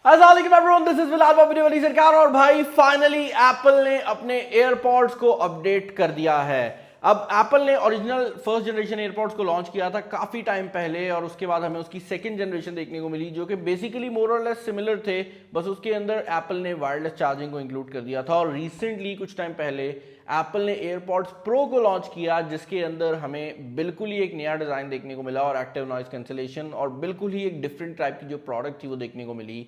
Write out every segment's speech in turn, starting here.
अस्सलाम वालेकुम, this is Bilal Babri वाली सरकार। और भाई फाइनली एप्पल ने अपने एयरपॉड्स को अपडेट कर दिया है। अब एप्पल ने ओरिजिनल फर्स्ट जनरेशन एयरपॉड्स को लॉन्च किया था काफी टाइम पहले, और उसके बाद हमें उसकी सेकंड जनरेशन देखने को मिली जो कि बेसिकली मोर और लेस सिमिलर थे, बस उसके अंदर एप्पल ने वायरलेस चार्जिंग को इंक्लूड कर दिया था। और रिसेंटली कुछ टाइम पहले एप्पल ने एयरपॉड्स प्रो को लॉन्च किया जिसके अंदर हमें बिल्कुल ही एक नया डिज़ाइन देखने को मिला और एक्टिव नॉइस कैंसिलेशन, और बिल्कुल ही एक डिफरेंट टाइप की जो प्रोडक्ट थी वो देखने को मिली।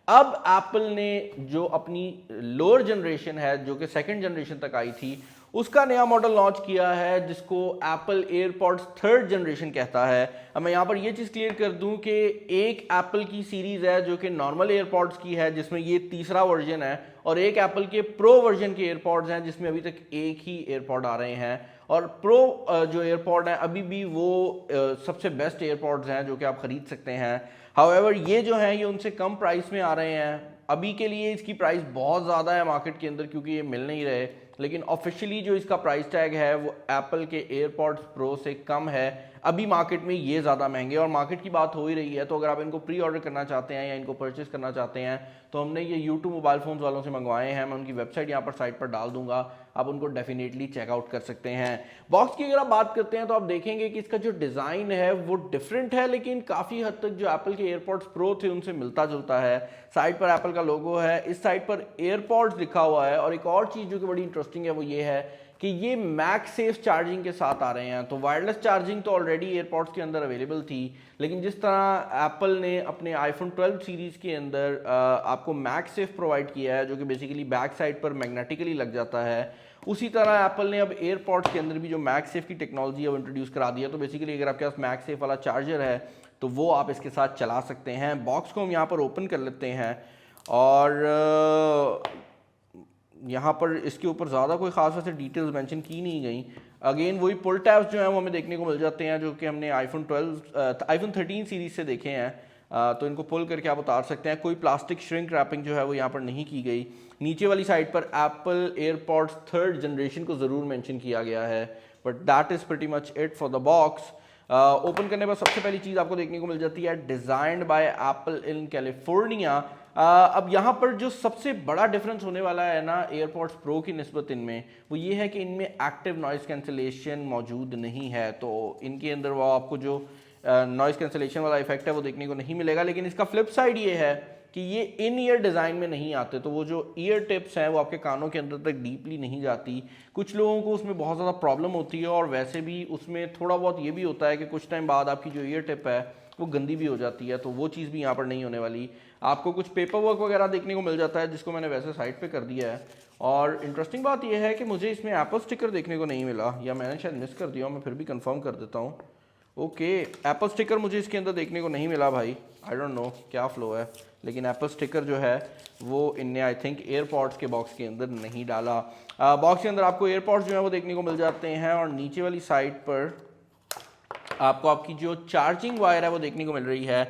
अब एप्पल ने जो अपनी लोअर जनरेशन है जो कि सेकंड जनरेशन तक आई थी उसका नया मॉडल लॉन्च किया है जिसको एप्पल एयरपॉड्स थर्ड जनरेशन कहता है। अब मैं यहाँ पर ये चीज़ क्लियर कर दूं कि एक एप्पल की सीरीज़ है जो कि नॉर्मल एयरपॉड्स की है जिसमें ये तीसरा वर्जन है, और एक एप्पल के प्रो वर्जन के एयरपॉड्स हैं जिसमें अभी तक एक ही एयरपॉड आ रहे हैं। और प्रो जो एयरपॉड है अभी भी वो सबसे बेस्ट एयरपॉड्स हैं जो कि आप ख़रीद सकते हैं। हाउएवर ये जो हैं ये उनसे कम प्राइस में आ रहे हैं। अभी के लिए इसकी प्राइस बहुत ज़्यादा है मार्केट के अंदर क्योंकि ये मिल नहीं रहे, लेकिन ऑफिशियली जो इसका प्राइस टैग है वो एप्पल के एयरपॉड्स प्रो से कम है। अभी मार्केट में ये ज़्यादा महंगे, और मार्केट की बात हो ही रही है तो अगर आप इनको प्री ऑर्डर करना चाहते हैं या इनको परचेस करना चाहते हैं तो हमने ये यूट्यूब मोबाइल फ़ोन्स वालों से मंगवाए हैं। मैं उनकी वेबसाइट यहाँ पर साइट पर डाल दूंगा, आप उनको डेफिनेटली चेकआउट कर सकते हैं। बॉक्स की अगर आप बात करते हैं तो आप देखेंगे कि इसका जो डिज़ाइन है वो डिफरेंट है, लेकिन काफ़ी हद तक जो एप्पल के एयरपॉड्स प्रो थे उनसे मिलता जुलता है। साइड पर एप्पल का लोगो है, इस साइड पर एयरपॉड्स लिखा हुआ है, और एक और चीज़ जो कि बड़ी इंटरेस्टिंग है वो ये है कि ये मैगसेफ चार्जिंग के साथ आ रहे हैं। तो वायरलेस चार्जिंग तो ऑलरेडी एयरपॉड्स के अंदर अवेलेबल थी, लेकिन जिस तरह एप्पल ने अपने आईफोन 12 सीरीज़ के अंदर आपको मैगसेफ प्रोवाइड किया है जो कि बेसिकली बैक साइड पर मैग्नेटिकली लग जाता है, उसी तरह एप्पल ने अब एयरपॉड्स के अंदर भी जो मैगसेफ की टेक्नोलॉजी है वो इंट्रोड्यूस करा दी है। तो बेसिकली अगर आपके पास मैगसेफ वाला चार्जर है तो वो आप इसके साथ चला सकते हैं। बॉक्स को हम यहाँ पर ओपन कर लेते हैं, और यहाँ पर इसके ऊपर ज़्यादा कोई खास वैसे डिटेल्स मेंशन की नहीं गई। अगेन वही पुल टैब्स जो हैं वो हमें देखने को मिल जाते हैं जो कि हमने आईफोन 13 सीरीज से देखे हैं। तो इनको पुल करके आप उतार सकते हैं। कोई प्लास्टिक श्रिंक रैपिंग जो है वो यहाँ पर नहीं की गई। नीचे वाली साइड पर एप्पल एयरपॉड्स थर्ड जनरेशन को ज़रूर मेंशन किया गया है, but that is pretty much it for the box. Open करने पर सबसे पहली चीज़ आपको देखने को मिल जाती है designed bye apple in California. अब यहाँ पर जो सबसे बड़ा डिफरेंस होने वाला है ना एयरपॉड्स प्रो की निस्बत इनमें, वो ये है कि इनमें एक्टिव नॉइस कैंसिलेशन मौजूद नहीं है। तो इनके अंदर वो आपको जो नॉइस कैंसिलेशन वाला इफेक्ट है वो देखने को नहीं मिलेगा। लेकिन इसका फ्लिप साइड ये है कि ये इन ईयर डिज़ाइन में नहीं आते, तो वो जो ईयर टिप्स हैं वो आपके कानों के अंदर तक डीपली नहीं जाती। कुछ लोगों को उसमें बहुत ज़्यादा प्रॉब्लम होती है, और वैसे भी उसमें थोड़ा बहुत ये भी होता है कि कुछ टाइम बाद आपकी जो ईयर टिप है वो गंदी भी हो जाती है, तो वो चीज़ भी यहाँ पर नहीं होने वाली। आपको कुछ पेपर वर्क वगैरह देखने को मिल जाता है जिसको मैंने वैसे साइड पे कर दिया है। और इंटरेस्टिंग बात यह है कि मुझे इसमें एप्पल स्टिकर देखने को नहीं मिला, या मैंने शायद मिस कर दिया, मैं फिर भी कंफर्म कर देता हूँ। ओके, एप्पल स्टिकर मुझे इसके अंदर देखने को नहीं मिला भाई, आई डोंट नो क्या फ्लो है, लेकिन एप्पल स्टिकर जो है वो इनने आई थिंक एयरपॉड्स के बॉक्स के अंदर नहीं डाला। बॉक्स के अंदर आपको एयरपॉड्स जो है वो देखने को मिल जाते हैं, और नीचे वाली साइड पर आपको आपकी जो चार्जिंग वायर है वो देखने को मिल रही है।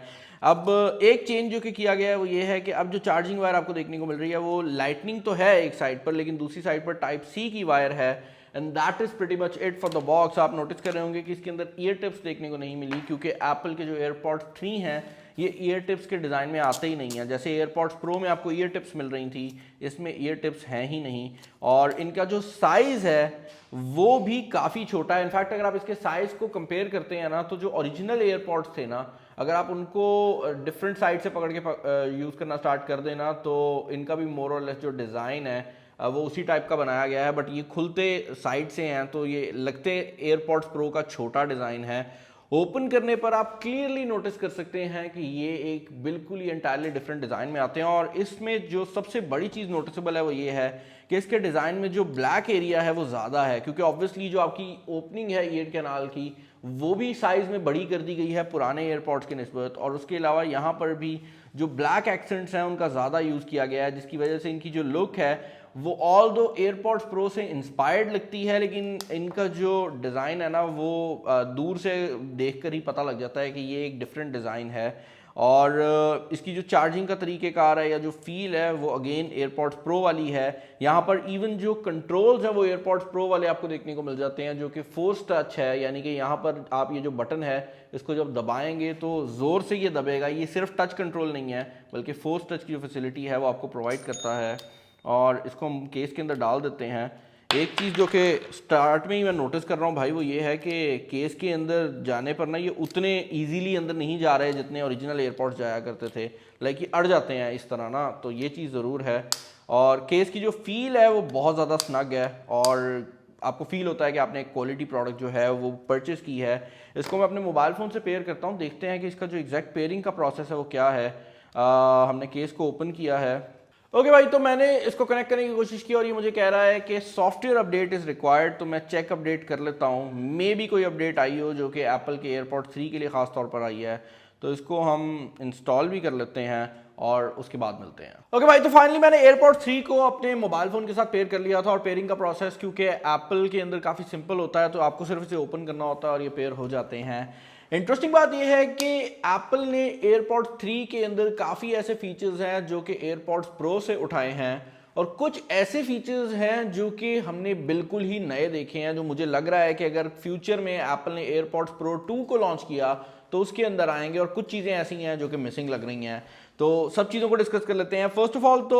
अब एक चेंज जो कि किया गया है वो ये है कि अब जो चार्जिंग वायर आपको देखने को मिल रही है वो लाइटनिंग तो है एक साइड पर, लेकिन दूसरी साइड पर टाइप सी की वायर है। And that is pretty much it for the box. आप नोटिस कर रहे होंगे कि इसके अंदर ईयर टिप्स देखने को नहीं मिली, क्योंकि एप्पल के जो एयरपॉड्स 3 हैं ये ईयर टिप्स के डिज़ाइन में आते ही नहीं है। जैसे एयरपॉड्स प्रो में आपको ईयर टिप्स मिल रही थी, इसमें ईयर टिप्स हैं ही नहीं। और इनका जो साइज़ है वो भी काफ़ी छोटा है। इनफैक्ट अगर आप इसके साइज़ को कंपेयर करते हैं ना, तो जो ओरिजिनल एयरपॉड्स थे ना, अगर आप उनको डिफरेंट साइड से पकड़ के यूज़ करना स्टार्ट कर देना तो इनका भी मोर और लेस जो डिज़ाइन है वो उसी टाइप का बनाया गया है, बट ये खुलते साइड से हैं तो ये लगते एयरपॉड्स प्रो का छोटा डिज़ाइन है। ओपन करने पर आप क्लियरली नोटिस कर सकते हैं कि ये एक बिल्कुल ही एंटायरली डिफरेंट डिज़ाइन में आते हैं। और इसमें जो सबसे बड़ी चीज़ नोटिसेबल है वो ये है कि इसके डिज़ाइन में जो ब्लैक एरिया है वो ज़्यादा है, क्योंकि ऑब्वियसली जो आपकी ओपनिंग है ईयर कैनाल की वो भी साइज़ में बड़ी कर दी गई है पुराने एयरपॉड्स के निस्बत, और उसके अलावा यहाँ पर भी जो ब्लैक एक्सेंट्स हैं उनका ज़्यादा यूज़ किया गया है, जिसकी वजह से इनकी जो लुक है वो ऑल दो एयरपॉड्स प्रो से इंस्पायर्ड लगती है, लेकिन इनका जो डिज़ाइन है ना वो दूर से देखकर ही पता लग जाता है कि ये एक डिफरेंट डिज़ाइन है। और इसकी जो चार्जिंग का तरीक़ेकार है या जो फील है वो अगेन एयरपॉड्स प्रो वाली है। यहाँ पर इवन जो कंट्रोल्स हैं वो एयरपॉड्स प्रो वाले आपको देखने को मिल जाते हैं, जो कि फोर्स टच है, यानी कि यहाँ पर आप ये जो बटन है इसको जब दबाएंगे तो ज़ोर से ये दबेगा। ये सिर्फ टच कंट्रोल नहीं है बल्कि फोर्स टच की जो फैसिलिटी है वो आपको प्रोवाइड करता है। और इसको हम केस के अंदर डाल देते हैं। एक चीज़ जो कि स्टार्ट में ही मैं नोटिस कर रहा हूँ भाई वो ये है कि केस के अंदर जाने पर ना ये उतने इजीली अंदर नहीं जा रहे जितने ओरिजिनल एयरपॉड्स जाया करते थे, लाइक ये अड़ जाते हैं इस तरह ना, तो ये चीज़ ज़रूर है। और केस की जो फील है वो बहुत ज़्यादा स्नग है और आपको फील होता है कि आपने एक क्वालिटी प्रोडक्ट जो है वो परचेज़ की है। इसको मैं अपने मोबाइल फ़ोन से पेयर करता हूँ, देखते हैं कि इसका जो एग्जैक्ट पेयरिंग का प्रोसेस है वो क्या है। हमने केस को ओपन किया है। ओके भाई, तो मैंने इसको कनेक्ट करने की कोशिश की और ये मुझे कह रहा है कि सॉफ्टवेयर अपडेट इज़ रिक्वायर्ड, तो मैं चेक अपडेट कर लेता हूँ। मे बी कोई अपडेट आई हो जो कि एप्पल के एयरपॉड्स 3 के लिए ख़ास तौर पर आई है, तो इसको हम इंस्टॉल भी कर लेते हैं और उसके बाद मिलते हैं। ओके भाई, तो फाइनली मैंने एयरपॉड्स 3 को अपने मोबाइल फ़ोन के साथ पेयर कर लिया था और पेयरिंग का प्रोसेस क्योंकि एप्पल के अंदर काफ़ी सिंपल होता है तो आपको सिर्फ इसे ओपन करना होता है और ये पेयर हो जाते हैं। इंटरेस्टिंग बात यह है कि एप्पल ने एयरपॉड्स 3 के अंदर काफ़ी ऐसे फीचर्स हैं जो कि एयरपॉड्स प्रो से उठाए हैं और कुछ ऐसे फीचर्स हैं जो कि हमने बिल्कुल ही नए देखे हैं, जो मुझे लग रहा है कि अगर फ्यूचर में एप्पल ने एयरपॉड्स प्रो 2 को लॉन्च किया तो उसके अंदर आएंगे। और कुछ चीज़ें ऐसी हैं जो कि मिसिंग लग रही हैं, तो सब चीज़ों को डिस्कस कर लेते हैं। फर्स्ट ऑफ ऑल तो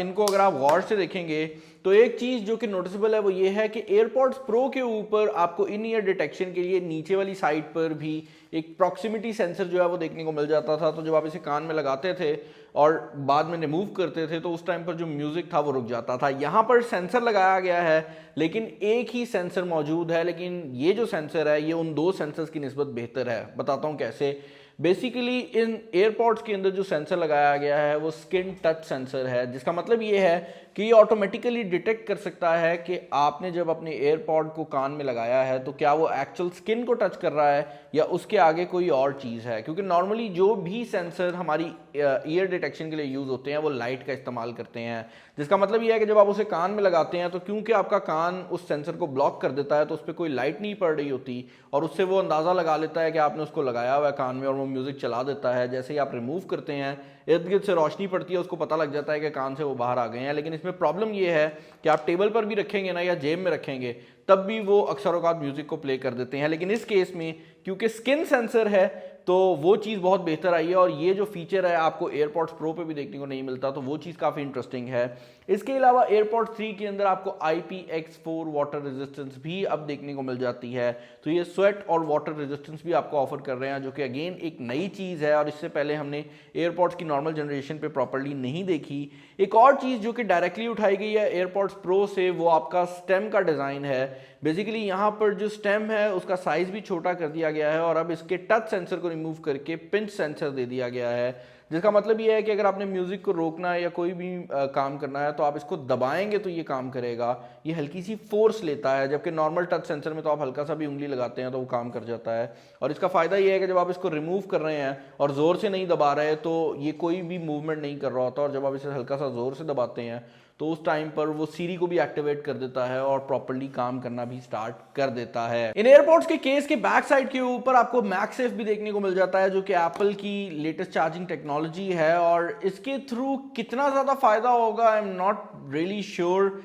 इनको अगर आप गौर से देखेंगे तो एक चीज़ जो कि नोटिसेबल है वो ये है कि एयरपॉड्स प्रो के ऊपर आपको इन ईयर डिटेक्शन के लिए नीचे वाली साइड पर भी एक प्रॉक्सिमिटी सेंसर जो है वो देखने को मिल जाता था। तो जब आप इसे कान में लगाते थे और बाद में रिमूव करते थे तो उस टाइम पर जो म्यूजिक था वो रुक जाता था। यहाँ पर सेंसर लगाया गया है लेकिन एक ही सेंसर मौजूद है, लेकिन ये जो सेंसर है ये उन दो सेंसर्स की निस्बत बेहतर है। बताता हूँ कैसे। बेसिकली इन एयरपॉड्स के अंदर जो सेंसर लगाया गया है वो स्किन टच सेंसर है, जिसका मतलब ये है कि ये ऑटोमेटिकली डिटेक्ट कर सकता है कि आपने जब अपने एयरपॉड को कान में लगाया है तो क्या वो एक्चुअल स्किन को टच कर रहा है या उसके आगे कोई और चीज़ है। क्योंकि नॉर्मली जो भी सेंसर हमारी ईयर डिटेक्शन के लिए यूज़ होते हैं वो लाइट का इस्तेमाल करते हैं, जिसका मतलब ये है कि जब आप उसे कान में लगाते हैं तो क्योंकि आपका कान उस सेंसर को ब्लॉक कर देता है तो उस पर कोई लाइट नहीं पड़ रही होती और उससे वो अंदाज़ा लगा लेता है कि आपने उसको लगाया हुआ है कान में और वो म्यूज़िक चला देता है। जैसे ही आप रिमूव करते हैं इर्द गिर्द से रोशनी पड़ती है, उसको पता लग जाता है कि कान से वो बाहर आ गए हैं। लेकिन इसमें प्रॉब्लम ये है कि आप टेबल पर भी रखेंगे ना या जेब में रखेंगे तब भी वो अक्सर औकात म्यूजिक को प्ले कर देते हैं। लेकिन इस केस में क्योंकि स्किन सेंसर है तो वो चीज़ बहुत बेहतर आई है और ये जो फीचर है आपको एयरपॉड्स प्रो पे भी देखने को नहीं मिलता, तो वो चीज़ काफ़ी इंटरेस्टिंग है। इसके अलावा एयरपॉड्स 3 के अंदर आपको IPX4 वाटर रेजिस्टेंस भी अब देखने को मिल जाती है, तो ये स्वेट और वाटर रेजिस्टेंस भी आपको ऑफर कर रहे हैं, जो कि अगेन एक नई चीज़ है और इससे पहले हमने एयरपॉड्स की नॉर्मल जनरेशन पे प्रॉपर्ली नहीं देखी। एक और चीज़ जो कि डायरेक्टली उठाई गई है एयरपॉड्स प्रो से वो आपका स्टेम का डिज़ाइन है। बेसिकली यहाँ पर जो स्टेम है उसका साइज़ भी छोटा कर दिया गया है और अब इसके टच सेंसर को रिमूव करके पिंच सेंसर दे दिया गया है, जिसका मतलब ये है कि अगर आपने म्यूजिक को रोकना है या कोई भी काम करना है तो आप इसको दबाएंगे तो ये काम करेगा। ये हल्की सी फोर्स लेता है, जबकि नॉर्मल टच सेंसर में तो आप हल्का सा भी उंगली लगाते हैं तो वो काम कर जाता है। और इसका फ़ायदा ये है कि जब आप इसको रिमूव कर रहे हैं और ज़ोर से नहीं दबा रहे तो ये कोई भी मूवमेंट नहीं कर रहा होता, और जब आप इसे हल्का सा ज़ोर से दबाते हैं तो उस टाइम पर वो सीरी को भी एक्टिवेट कर देता है और प्रॉपर्ली काम करना भी स्टार्ट कर देता है। इन एयरपॉड्स के केस के बैक साइड के ऊपर आपको मैगसेफ भी देखने को मिल जाता है, जो कि एप्पल की लेटेस्ट चार्जिंग टेक्नोलॉजी है और इसके थ्रू कितना ज़्यादा फायदा होगा I am not really sure.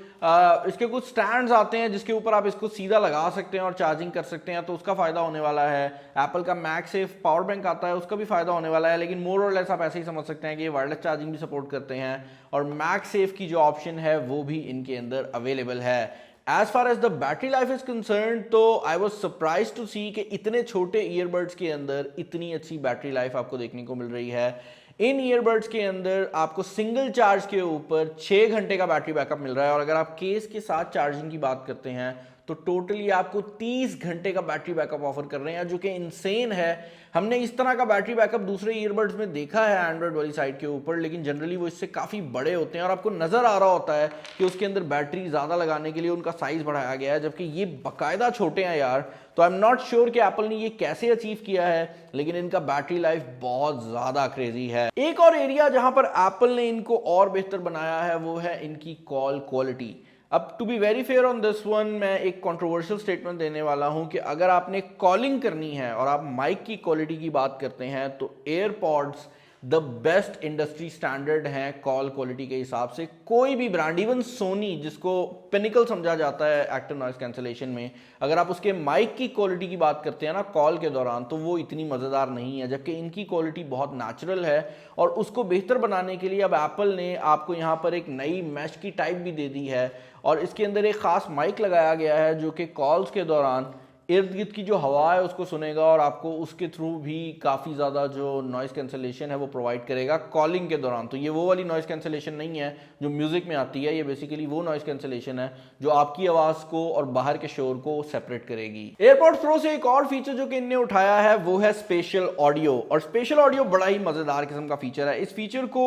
इसके कुछ स्टैंड्स आते हैं जिसके ऊपर आप इसको सीधा लगा सकते हैं और चार्जिंग कर सकते हैं, तो उसका फ़ायदा होने वाला है। एप्पल का मैगसेफ पावर बैंक आता है, उसका भी फ़ायदा होने वाला है। लेकिन मोर और लेस आप ऐसे ही समझ सकते हैं कि ये वायरलेस चार्जिंग भी सपोर्ट करते हैं और मैगसेफ की जो ऑप्शन है वो भी इनके अंदर अवेलेबल है। As far as the battery life is concern तो I was surprise to see कि इतने छोटे ईयरबड्स के अंदर इतनी अच्छी बैटरी लाइफ आपको देखने को मिल रही है। इन ईयरबड्स के अंदर आपको सिंगल चार्ज के ऊपर 6 घंटे का बैटरी बैकअप मिल रहा है और अगर आप केस के साथ चार्जिंग की बात करते हैं तो टोटली आपको 30 घंटे का बैटरी बैकअप ऑफर कर रहे हैं, जो कि इंसेन है। हमने इस तरह का बैटरी बैकअप दूसरे ईयरबड्स में देखा है एंड्रॉयड वाली साइड के ऊपर, लेकिन जनरली वो इससे काफ़ी बड़े होते हैं और आपको नज़र आ रहा होता है कि उसके अंदर बैटरी ज़्यादा लगाने के लिए उनका साइज़ बढ़ाया गया है, जबकि ये बाकायदा छोटे हैं यार। तो आई एम नॉट श्योर कि एप्पल ने ये कैसे अचीव किया है, लेकिन इनका बैटरी लाइफ बहुत ज़्यादा क्रेजी है। एक और एरिया जहां पर एप्पल ने इनको और बेहतर बनाया है वो है इनकी कॉल क्वालिटी। अब to be very fair on this one, मैं एक कंट्रोवर्शियल स्टेटमेंट देने वाला हूं कि अगर आपने कॉलिंग करनी है और आप माइक की क्वालिटी की बात करते हैं तो AirPods the best industry standard हैं कॉल क्वालिटी के हिसाब से। कोई भी ब्रांड, इवन सोनी जिसको पिनिकल समझा जाता है एक्टिव नॉइस कैंसलेशन में, अगर आप उसके माइक की क्वालिटी की बात करते हैं ना कॉल के दौरान, तो वो इतनी मज़ेदार नहीं है, जबकि इनकी क्वालिटी बहुत नेचुरल है। और उसको बेहतर बनाने के लिए अब एप्पल ने आपको यहाँ पर एक नई मैश की टाइप भी दे दी है और इसके अंदर एक ख़ास माइक लगाया गया है जो कि कॉल्स के दौरान इर्द गिर्द की जो हवा है उसको सुनेगा और आपको उसके थ्रू भी काफ़ी ज़्यादा जो नॉइस कैंसलेशन है वो प्रोवाइड करेगा कॉलिंग के दौरान। तो ये वो वाली नॉइस कैंसलेशन नहीं है जो म्यूज़िक में आती है, ये बेसिकली वो नॉइस कैंसलेशन है जो आपकी आवाज़ को और बाहर के शोर को सेपरेट करेगी। एयरपॉड्स प्रो से एक और फीचर जो कि इनने उठाया है वो है स्पेशल ऑडियो, और स्पेशल ऑडियो बड़ा ही मज़ेदार किस्म का फीचर है। इस फीचर को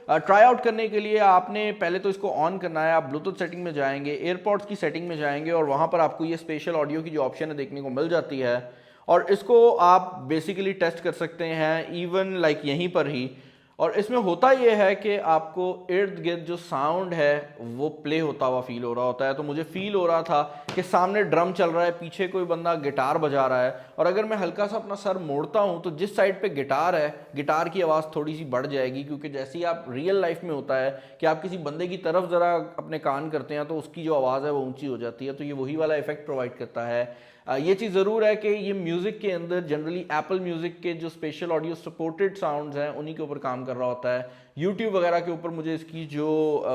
ट्राई आउट करने के लिए आपने पहले तो इसको ऑन करना है, आप ब्लूटूथ सेटिंग में जाएंगे, एयरपॉड्स की सेटिंग में जाएंगे और वहाँ पर आपको ये स्पेशल ऑडियो की जो ऑप्शन है देखने को मिल जाती है और इसको आप बेसिकली टेस्ट कर सकते हैं इवन लाइक यहीं पर ही। और इसमें होता यह है कि आपको इर्द गिर्द जो साउंड है वो प्ले होता हुआ फील हो रहा होता है। तो मुझे फील हो रहा था कि सामने ड्रम चल रहा है, पीछे कोई बंदा गिटार बजा रहा है और अगर मैं हल्का सा अपना सर मोड़ता हूँ तो जिस साइड पे गिटार है, गिटार की आवाज़ थोड़ी सी बढ़ जाएगी, क्योंकि जैसे ही आप रियल लाइफ में होता है कि आप किसी बंदे की तरफ ज़रा अपने कान करते हैं तो उसकी जो आवाज़ है वो ऊँची हो जाती है। तो ये वही वाला इफेक्ट प्रोवाइड करता है। ये चीज़ ज़रूर है कि ये म्यूज़िक के अंदर जनरली एप्पल म्यूज़िक के जो स्पेशल ऑडियो सपोर्टेड साउंड्स हैं उन्हीं के ऊपर काम कर रहा होता है। यूट्यूब वगैरह के ऊपर मुझे इसकी जो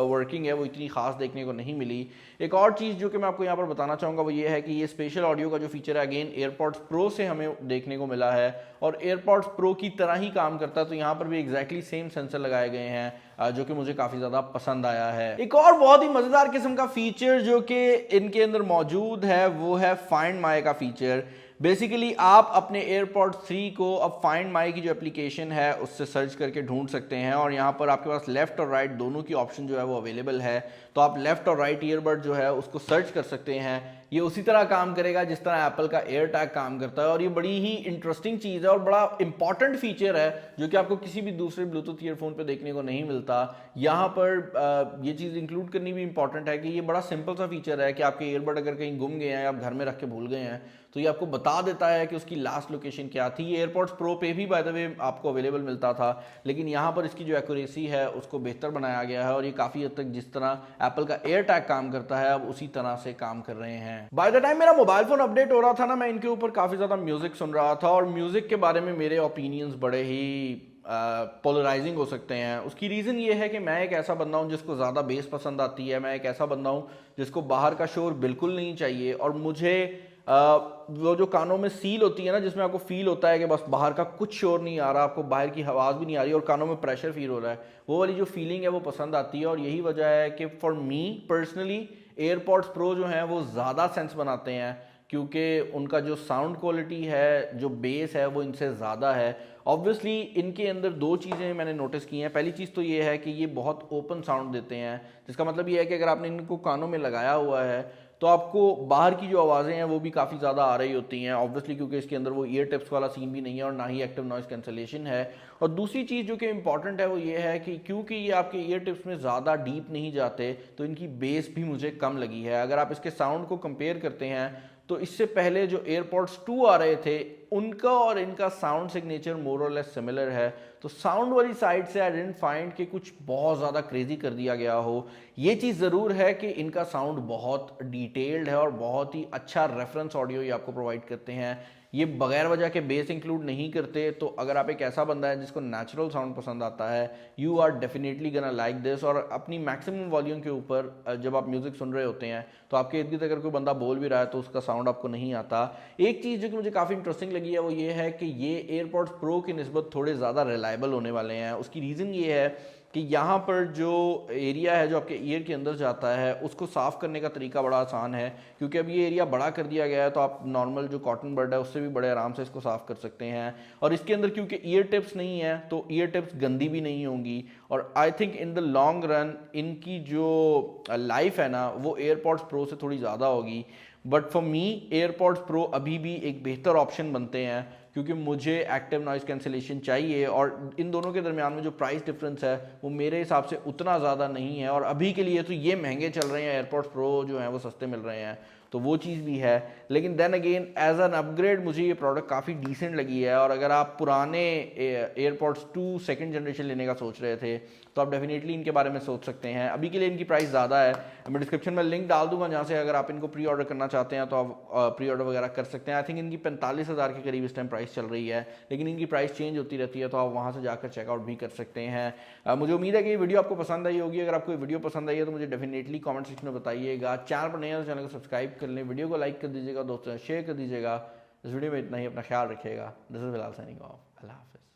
वर्किंग है वो इतनी खास देखने को नहीं मिली। एक और चीज़ जो कि मैं आपको यहाँ पर बताना चाहूँगा वो ये है कि ये स्पेशल ऑडियो का जो फीचर है अगेन एयरपॉड्स प्रो से हमें देखने को मिला है और एयरपॉड्स प्रो की तरह ही काम करता है। तो यहाँ पर भी एग्जैक्टली सेम सेंसर लगाए गए हैं जो कि मुझे काफ़ी ज़्यादा पसंद आया है। एक और बहुत ही मज़ेदार किस्म का फीचर जो कि इनके अंदर मौजूद है वो है फाइंड माई का फीचर। बेसिकली आप अपने एयरपॉड 3 को अब फाइंड माई की जो एप्लीकेशन है उससे सर्च करके ढूंढ सकते हैं और यहाँ पर आपके पास लेफ्ट और राइट दोनों की ऑप्शन जो है वो अवेलेबल है। तो आप लेफ्ट और राइट ईयरबड जो है उसको सर्च कर सकते हैं। ये उसी तरह काम करेगा जिस तरह एप्पल का एयर टैग काम करता है और ये बड़ी ही इंटरेस्टिंग चीज़ है और बड़ा इंपॉर्टेंट फीचर है जो कि आपको किसी भी दूसरे ब्लूटूथ ईयरफोन पे देखने को नहीं मिलता। यहाँ पर ये चीज़ इंक्लूड करनी भी इंपॉर्टेंट है कि ये बड़ा सिंपल सा फीचर है कि आपके ईयरबड अगर कहीं गुम गए हैं, आप घर में रख के भूल गए हैं, तो ये आपको बता देता है कि उसकी लास्ट लोकेशन क्या थी। ये एयरपॉड्स प्रो पे भी बाय द वे आपको अवेलेबल मिलता था, लेकिन यहाँ पर इसकी जो एक्यूरेसी है उसको बेहतर बनाया गया है और ये काफ़ी हद तक जिस तरह एप्पल का एयर टैग काम करता है अब उसी तरह से काम कर रहे हैं। बाय द टाइम मेरा मोबाइल फोन अपडेट हो रहा था ना, मैं इनके ऊपर काफ़ी ज़्यादा म्यूजिक सुन रहा था और म्यूजिक के बारे में मेरे ओपिनियंस बड़े ही पोलराइजिंग हो सकते हैं। उसकी रीज़न ये है कि मैं एक ऐसा बंदा हूँ जिसको ज़्यादा बेस पसंद आती है, मैं एक ऐसा बंदा हूँ जिसको बाहर का शोर बिल्कुल नहीं चाहिए और मुझे वो जो कानों में सील होती है ना जिसमें आपको फील होता है कि बस बाहर का कुछ शोर नहीं आ रहा, आपको बाहर की आवाज़ भी नहीं आ रही और कानों में प्रेशर फील हो रहा है, वो वाली जो फीलिंग है वो पसंद आती है। और यही वजह है कि for me personally AirPods pro जो हैं वो ज़्यादा सेंस बनाते हैं क्योंकि उनका जो साउंड क्वालिटी है, जो बेस है वो इनसे ज़्यादा है। ऑब्वियसली इनके अंदर दो चीज़ें मैंने नोटिस की हैं। पहली चीज़ तो ये है कि ये बहुत ओपन साउंड देते हैं, जिसका मतलब ये है कि अगर आपने इनको कानों में लगाया हुआ है तो आपको बाहर की जो आवाज़ें हैं वो भी काफ़ी ज़्यादा आ रही होती हैं, ऑब्वियसली क्योंकि इसके अंदर वो ईयर टिप्स वाला सीन भी नहीं है और ना ही एक्टिव नॉइस कैंसलेशन है। और दूसरी चीज़ जो कि इंपॉर्टेंट है वो ये है कि क्योंकि ये आपके ईयर टिप्स में ज़्यादा डीप नहीं जाते तो इनकी बेस भी मुझे कम लगी है। अगर आप इसके साउंड को कंपेयर करते हैं तो इससे पहले जो एयरपॉड्स 2 आ रहे थे उनका और इनका साउंड सिग्नेचर मोर और लेस सिमिलर है। तो साउंड वाली साइड से आई डिडंट फाइंड कि कुछ बहुत ज़्यादा क्रेजी कर दिया गया हो। ये चीज़ ज़रूर है कि इनका साउंड बहुत डिटेल्ड है और बहुत ही अच्छा रेफरेंस ऑडियो ये आपको प्रोवाइड करते हैं। ये बगैर वजह के बेस इंक्लूड नहीं करते। तो अगर आप एक ऐसा बंदा है जिसको नेचुरल साउंड पसंद आता है, यू आर डेफिनेटली गना लाइक दिस। और अपनी मैक्सिमम वॉल्यूम के ऊपर जब आप म्यूजिक सुन रहे होते हैं तो आपके इर्द गिर्द अगर कोई बंदा बोल भी रहा है तो उसका साउंड आपको नहीं आता। एक चीज़ जो कि मुझे काफ़ी इंटरेस्टिंग लगी है वो ये है कि ये एयरपॉड्स प्रो की निस्बत थोड़े ज़्यादा रिलायबल होने वाले हैं। उसकी रीज़न ये है कि यहाँ पर जो एरिया है जो आपके ईयर के अंदर जाता है उसको साफ़ करने का तरीका बड़ा आसान है, क्योंकि अब ये एरिया बड़ा कर दिया गया है तो आप नॉर्मल जो कॉटन बड है उससे भी बड़े आराम से इसको साफ़ कर सकते हैं। और इसके अंदर क्योंकि ईयर टिप्स नहीं है तो ईयर टिप्स गंदी भी नहीं होंगी और I think in the long run इनकी जो लाइफ है ना वो एयरपॉड्स प्रो से थोड़ी ज़्यादा होगी। But for me AirPods pro अभी भी एक बेहतर ऑप्शन बनते हैं क्योंकि मुझे एक्टिव नॉइज़ कैंसिलेशन चाहिए, और इन दोनों के दरमियान में जो प्राइस डिफरेंस है वो मेरे हिसाब से उतना ज़्यादा नहीं है। और अभी के लिए तो ये महंगे चल रहे हैं, एयरपॉड्स प्रो जो हैं वो सस्ते मिल रहे हैं, तो वो चीज़ भी है। लेकिन then again as an upgrade मुझे ये प्रोडक्ट काफ़ी डिसेंट लगी है। और अगर आप पुराने एयरपॉड्स 2 सेकंड जनरेशन लेने का सोच रहे थे तो आप डेफिनेटली इनके बारे में सोच सकते हैं। अभी के लिए इनकी प्राइस ज़्यादा है, मैं डिस्क्रिप्शन में लिंक डाल दूंगा जहाँ से अगर आप इनको प्री ऑर्डर करना चाहते हैं तो आप प्री ऑर्डर वगैरह कर सकते हैं। आई थिंक इनकी 45,000 के करीब इस टाइम प्राइस चल रही है, लेकिन इनकी प्राइस चेंज होती रहती है, तो आप वहाँ से जाकर चेकआउट भी कर सकते हैं। मुझे उम्मीद है कि ये वीडियो आपको पसंद आई होगी। अगर आपको वीडियो पसंद आई है तो मुझे डेफिनेटली कॉमेंट सेक्शन में बताइएगा। चैनल पर नए हैं तो चैनल को सब्सक्राइब कर लें, वीडियो को लाइक कर दीजिएगा, दोस्तों शेयर कर दीजिएगा। इस वीडियो में इतना ही, अपना ख्याल रखिएगा। This is Bilal signing off. अल्लाह हाफ़िज़।